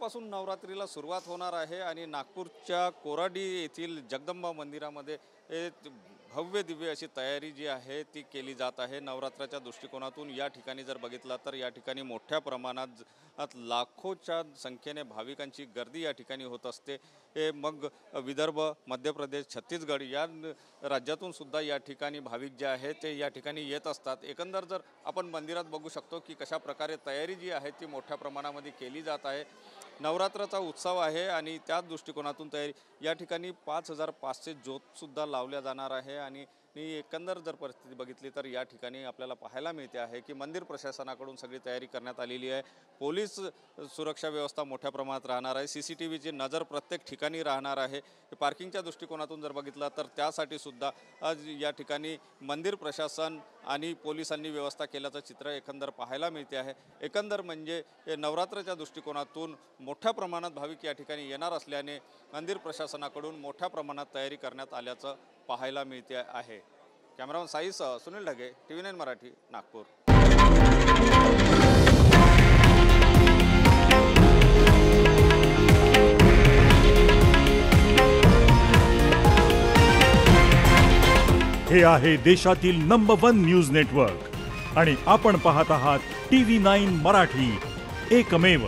आजपासून नवरात्रीला सुरुवात होणार आहे आणि नागपूरच्या कोराडी येथील जगदंबा मंदिरामध्ये भव्य दिव्य अशी तयारी जी आहे ती केली जात आहे। नवरात्राच्या दृष्टिकोनातून या ठिकाणी जर बघितलं तर या ठिकाणी मोठ्या प्रमाणात लाखोच्या संख्येने भाविकांची गर्दी या ठिकाणी होत असते। मग विदर्भ, मध्य प्रदेश, छत्तीसगड या राज्यातून सुद्धा या ठिकाणी भाविक जे आहेत ते या ठिकाणी येत असतात। एकंदर जर आपण मंदिरात बघू शकतो की कशा प्रकारे तयारी जी आहे ती मोठ्या प्रमाणामध्ये केली जात आहे। नवरात्राचा उत्सव आहे आणि त्याच दृष्टिकोनातून तयारी या ठिकाणी 5500 ज्योत सुद्धा लावल्या जाणार आहे। आणि एकंदर जर परिस्थिती बघितली तर या ठिकाणी आपल्याला पाहायला मिळते आहे की मंदिर प्रशासनाकडून सगळी तयारी करण्यात आलेली आहे। पोलीस सुरक्षा व्यवस्था मोठ्या प्रमाणात राहणार आहे। सीसीटीव्हीची नजर प्रत्येक ठिकाणी राहणार आहे। पार्किंगच्या दृष्टिकोनातून जर बघितलं तर त्यासाठी सुद्धा आज या ठिकाणी मंदिर प्रशासन आणि पोलिसांनी व्यवस्था केल्याचं चित्र एकंदर पाहायला मिळते आहे। एकंदर म्हणजे नवरात्राच्या दृष्टिकोनातून मोठ्या प्रमाणात भाविक या ठिकाणी येणार असल्याने मंदिर प्रशासनाकडून मोठ्या प्रमाणात तयारी करण्यात आल्याचं पाहायला मिळते आहे। कॅमेरामन साईसह सुनील ढगे, TV9 मराठी, नागपूर। हे आहे देशातील नंबर 1 न्यूज नेटवर्क आणि आपण पाहत आहात TV9 मराठी, एकमेव।